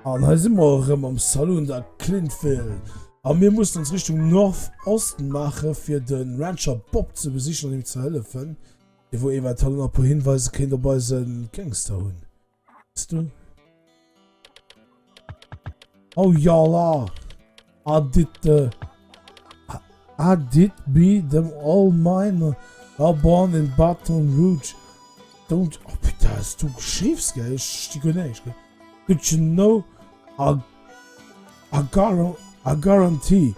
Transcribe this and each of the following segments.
Da sind wir am Salon der Clintville. Aber wir mussten uns Richtung Nordosten machen, für den Rancher Bob zu besichern und ihm zu helfen. Der wo eventuell noch ein paar Hinweise kennt, dabei sein Gangster holen. Weißt du? Oh ja, la. I did be them all mine. Are born in Baton Rouge. Don't. Oh, bitte, hast du geschrieben, gell? Ich stieg nicht, gell? Did you know? I guarantee.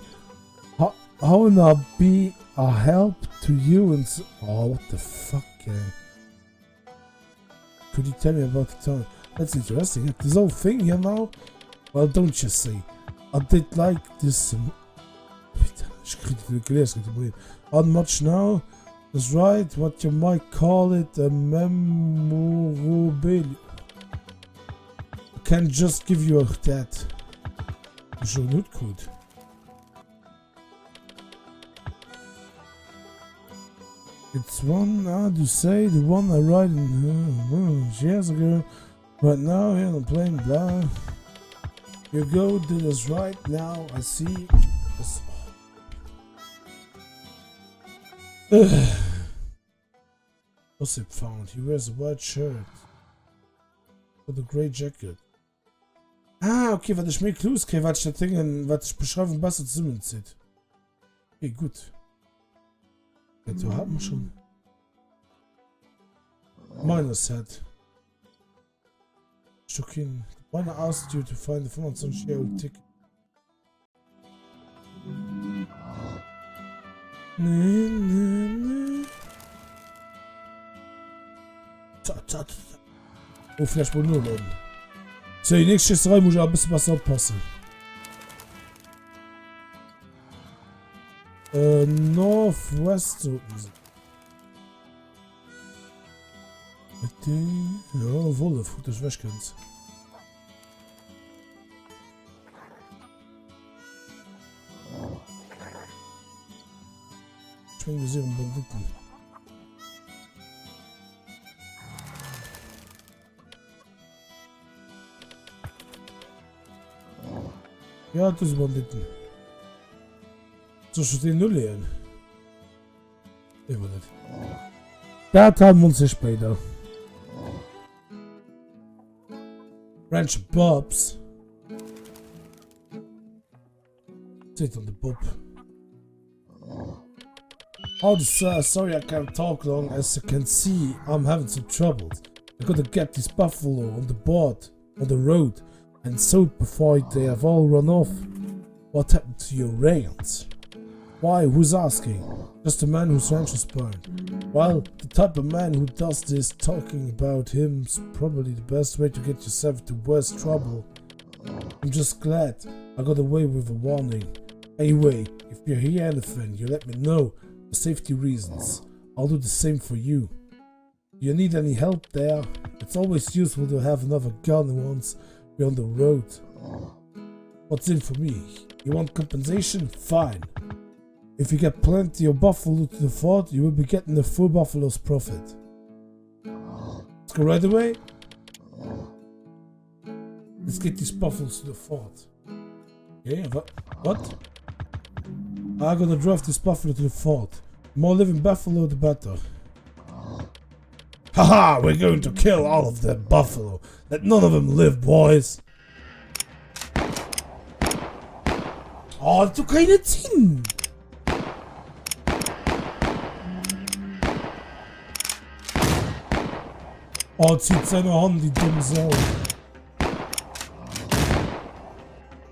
How not be a help to you and so, oh, what the fuck, could you tell me about the time? That's interesting. This whole thing here now. Well, don't you see? I did like this. Not much now. That's right. What you might call it a memorabilia. I can't just give you that. Sure, not good. It's one, how do you say, the one I ride in years ago. Right now, here I'm playing blah. You go, do this right now. I see. What's it found? He wears a white shirt with a grey jacket. Ah, okay, was ich mehr Clues kriege, was ich da Dingen, was ich beschreiben, besser zusammenzieht. Okay, gut. Ja, so haben wir schon. Minor set. Shocking. Wanna ask you to find the 25-Euro ticket. Oh, vielleicht wohl nur laden. So, die nächste Schießerei muss ich auch ein bisschen was aufpassen. Northwest. Ja, Wolle, das wäre ganz. Ich bin gesehen, Banditen. Ja, das ist Banditen. So schon den Null leeren. Immer nicht. Da haben wir uns nicht später. Ranch Bobs. Sit on the Bob. Oh, sorry I can't talk long. As you can see, I'm having some troubles. I gotta get this buffalo on the board, on the road, and sold before they have all run off. What happened to your rails? Why? Who's asking? Just a man whose ranch is burned. Well, the type of man who does this, talking about him's probably the best way to get yourself into worse trouble. I'm just glad I got away with a warning. Anyway, if you hear anything, you let me know for safety reasons. I'll do the same for you. You need any help there? It's always useful to have another gun once you're on the road. What's in for me? You want compensation? Fine. If you get plenty of buffalo to the fort, you will be getting the full buffalo's profit. Let's go right away. Let's get these buffaloes to the fort. Okay, what? I'm gonna drive this buffalo to the fort. The more living buffalo, the better. Haha, we're going to kill all of them buffalo. Let none of them live, boys. Oh, du keine Ziehen. Oh, zieht seine Hand, die dumme Sau.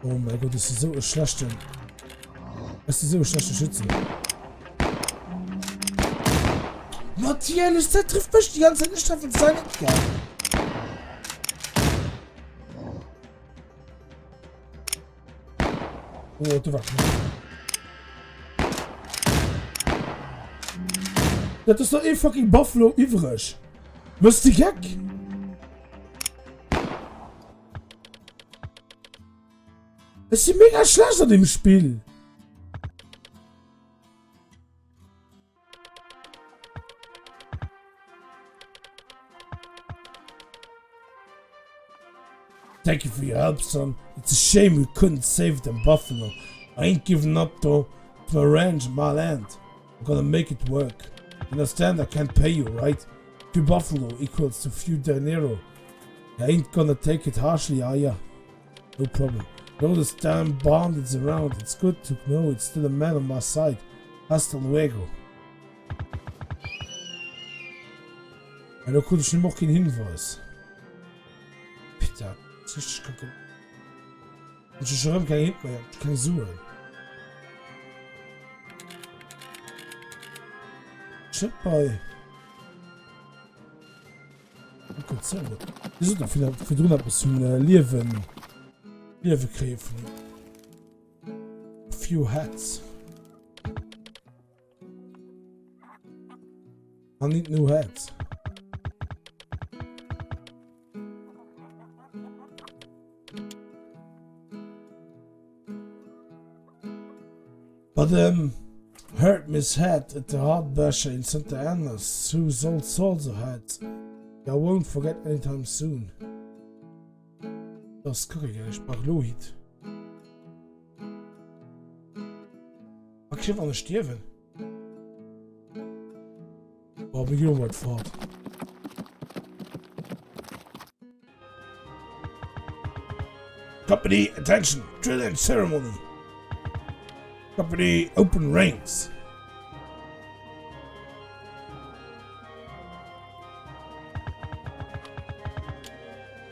Oh mein Gott, das ist so ein schlechter. Das ist so ein schlechter Schütze. Matthias, der trifft mich die ganze Zeit nicht auf den Seil. Oh, du wachst nicht. Das ist doch eh fucking Buffalo übrig. Müsste ich weg? Es ist mega schlecht an dem Spiel. Thank you for your help, son. It's a shame we couldn't save them buffalo. I ain't giving up though. It's my ranch, my land. I'm gonna make it work. You understand? I can't pay you, right? Few buffalo equals to few dinero. I ain't gonna take it harshly, are ya? No problem. Know this damn bandits around. It's good to know it's still a man on my side. Hasta luego. En dan kon je nog geen hinweis. Bitte. Das ist kacke. Und ich schreibe kein Hint mehr. Ich kann suchen. Shit bei. Okay, sehr gut. Die sind doch wieder für 300% Leben. Leben kriegen. A few hats. I need new hats. But heard Miss Hat at the hard basher in Santa Anna's, who's also hat. I won't forget anytime soon. Das gucke ich, ich mach Lohit. Mag ich einfach nicht sterben? Oh, wir gehen weit fort. Company, attention! Drilling ceremony! Company, open ranks!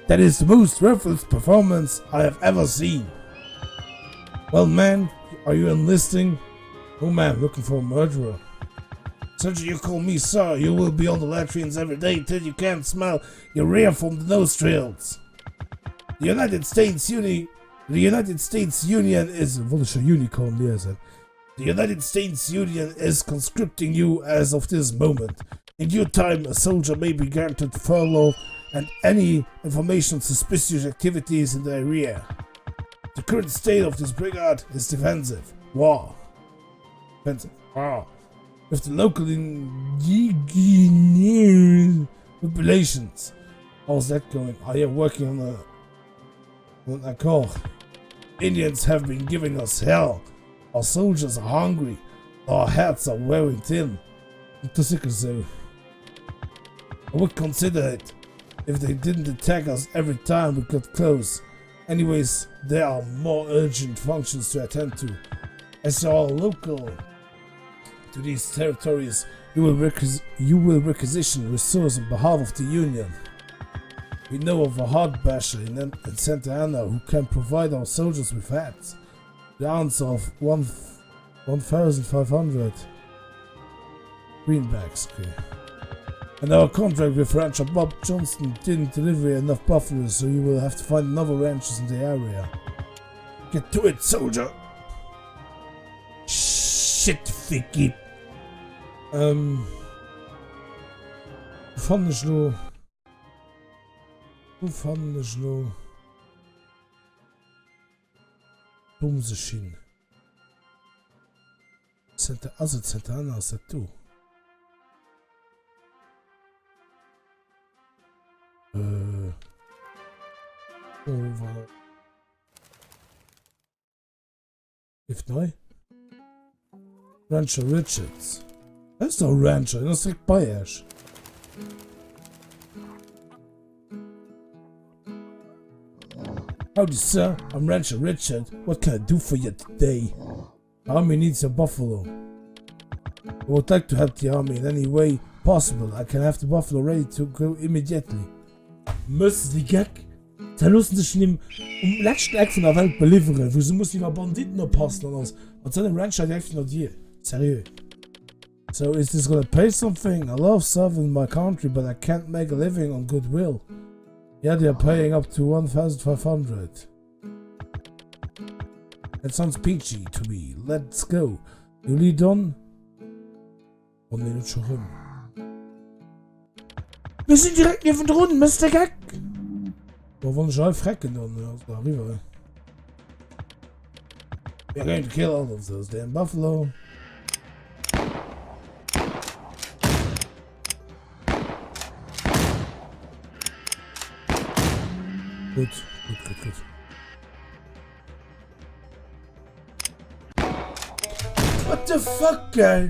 That is the most ruthless performance I have ever seen. Well, man, are you enlisting? Oh man, looking for a murderer. Since you call me sir, you will be on the latrines every day till you can't smell your rear from the nostrils. The United States Union is... Wollte ich ja Unicorn lesen. The United States Union is conscripting you as of this moment. In due time, a soldier may be granted furlough and any information on suspicious activities in the area. The current state of this brigade is defensive. War. Defensive. War. With the local indigenous populations. How's that going? Are you working on an accord? Indians have been giving us hell. Our soldiers are hungry. Our hats are wearing thin. So I would consider it if they didn't attack us every time we got close. Anyways, there are more urgent functions to attend to. As you are local to these territories, you will requisition resources on behalf of the Union. We know of a hard basher in Santa Ana who can provide our soldiers with hats. The answer of 1,500 greenbacks. Okay. And our contract with rancher Bob Johnston didn't deliver enough buffalo, so you will have to find another ranchers in the area. Get to it, soldier! Shit, Vicky! Wo fand ich noch? Bumseschien. Santa Ana, ist das du? Over. If neu? Rancher Richards. Das ist doch Rancher, das ist direkt bei Ash. Howdy, sir. I'm Rancher Richard. What can I do for you today? The army needs a buffalo. I would like to help the army in any way possible. I can have the buffalo ready to go immediately. Müssen die Gag? Da lassen sich im letzten Eck von der Welt beliefern, wo sie muss über Banditen oppassen und alles. Und seine Rancher direkt von dir. Seriös. So is this gonna pay something? I love serving my country, but I can't make a living on goodwill. Yeah, they are paying up to 1,500. That sounds peachy to me. Let's go. You lead on? Oh ne, nicht schon rum. Wir sind direkt neben drunten, Mr. Gag! Wo wollen wir frecken dann? Ja, rüber. We're going to kill all of those damn buffalo. Gut. What the fuck, geil?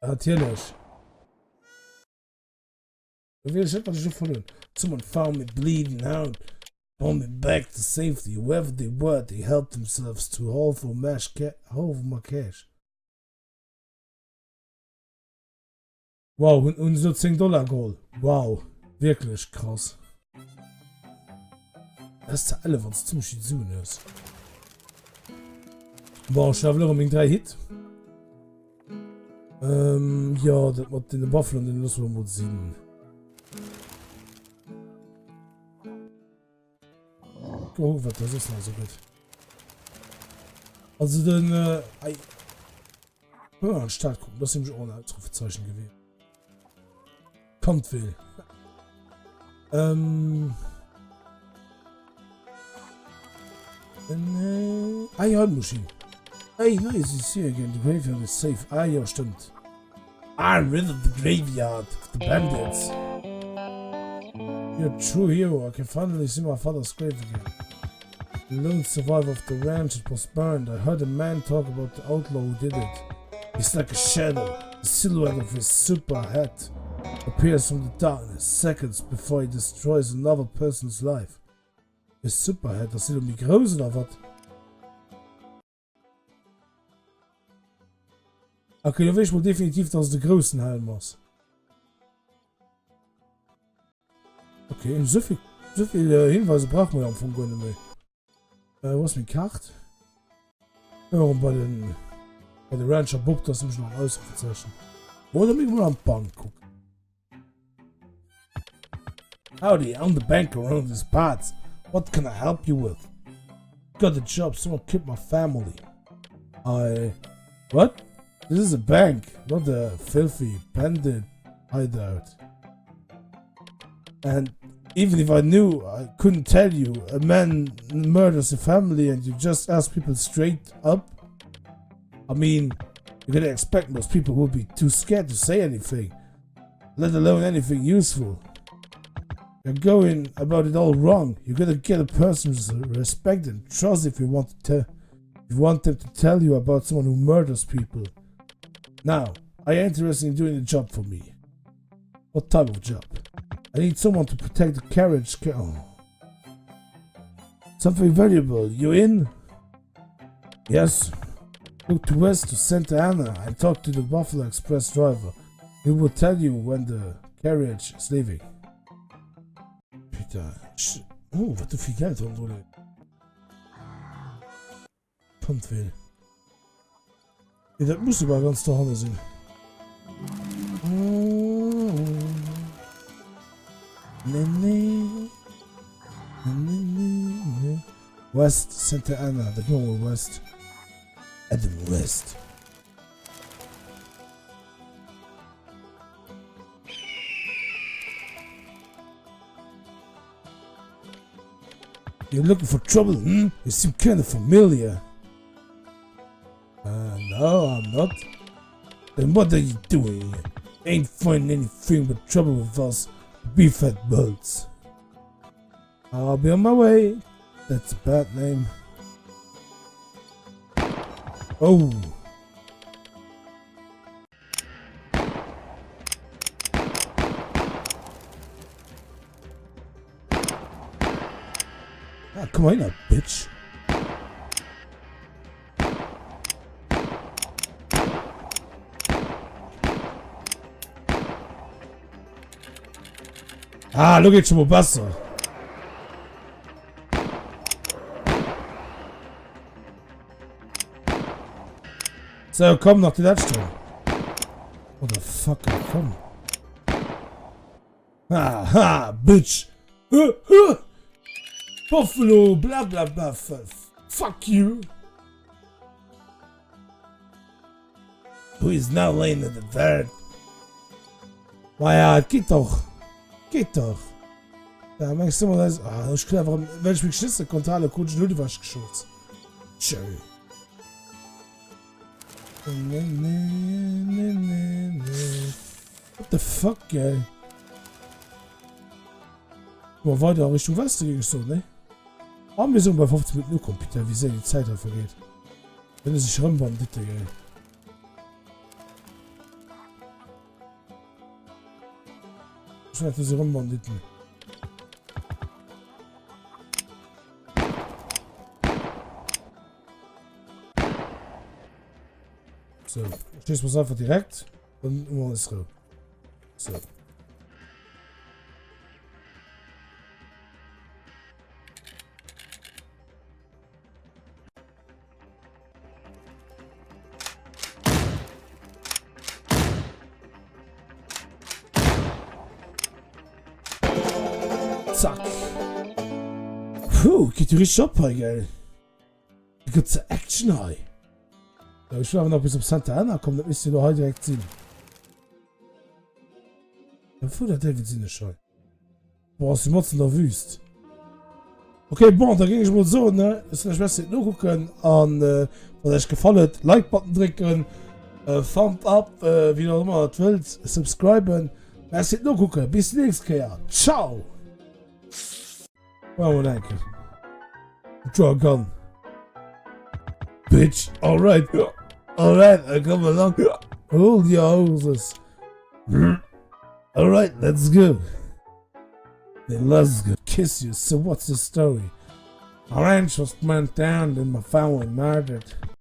Natürlich. Ich hab das schon verloren. Someone found me bleeding out. Pulled me back to safety. Whoever they were, they helped themselves to half of my cash. Wow, und so $10 Goal. Wow, wirklich krass. Das ist alles, was ziemlich zu tun ist. Boah, ich habe noch 3 Hit. Ja, das mit den Waffen und den Lust wir sehen. Oh, was das ist also gut. Also dann, an Start gucken, das ist nämlich auch ein Ausrufezeichen gewesen. Clintville. Ja, Maschine. Hey, nice, you see again. The graveyard is safe. Ja, stimmt. I'm rid of the graveyard of the bandits. You're a true hero. I can finally see my father's grave again. The lone survivor of the ranch that was burned. I heard a man talk about the outlaw who did it. He's like a shadow. The silhouette of his super hat appears from the darkness seconds before he destroys another person's life. His super hat, das sieht irgendwie groß oder was? Okay, du weißt wohl definitiv, dass es der großen Helm ist. Okay, so viel Hinweise braucht man ja von gar nicht mehr. Was mit Karte? Ja, und bei der Rancher Bob, das muss ich noch ausgezeichnet. Oder mich mal an die Bank gucken. Howdy, I'm the banker around these parts. What can I help you with? Got a job, someone killed my family. What? This is a bank, not a filthy bandit hideout. And even if I knew, I couldn't tell you. A man murders a family and you just ask people straight up? I mean, you're gonna expect most people will be too scared to say anything, let alone anything useful. You're going about it all wrong. You gotta get a person's respect and trust if you want them to tell you about someone who murders people. Now, are you interested in doing a job for me? What type of job? I need someone to protect the carriage. Something valuable. You in? Yes. Look to west to Santa Ana and talk to the Buffalo Express driver. He will tell you when the carriage is leaving. Putain. Oh, wat een viel Geld haben wir. Clintville. Ja, das muss aber ganz da vorne sein. West Santa Ana, da gehen wir West. Adam West. You're looking for trouble, hmm? You seem kind of familiar. No, I'm not. Then what are you doing here? Ain't finding anything but trouble with us beefhead bolts. I'll be on my way. That's a bad name. Oh. Ah, come on now, bitch. Ah, look at you, besser. So, komm noch die letzte. What the fuck, komm. Ha, bitch. Buffalo, blah blah blah. Fuck you. Who is now laying in the dirt? Ja, geht doch. Geht doch. Ja, meinst du mal das? Ah, ich kann einfach, wenn ich mich schieße, konnte alle kurz nur die Wasch geschossen. Schön. What the fuck, ey? Mal weiter Richtung Westen ging es so, ne? Haben wir so bei 15 Minuten nur Computer, wie sehr die Zeit da vergeht. Wenn es sich rumwandelt, ey. Ich werde sie rumwandelt. So, stehst du einfach direkt und immer ist raus. So. Zack. Puh, geht die richtig ab, geil. Die ganze Action high. Ja, ich will aber noch bis auf Santa Ana kommen, dann müsst ihr doch heute direkt sehen. Bevor der David Sinne schon. Boah, ist die Motzen da wüst. Okay, bon, da ging ich mal so, ne? Ist nicht besser nur gucken an, was euch gefallen hat. Like-Button drücken, Thumb up, wie auch immer das wollt, subscriben. Merci nur gucken, bis nächstes Mal. Ciao! Wow, danke. Draw a gun. Bitch, alright. Alright, I come along. Hold your horses. Alright, let's go. Then let's go. Kiss you, so what's the story? Our ranch was burnt down and my family murdered.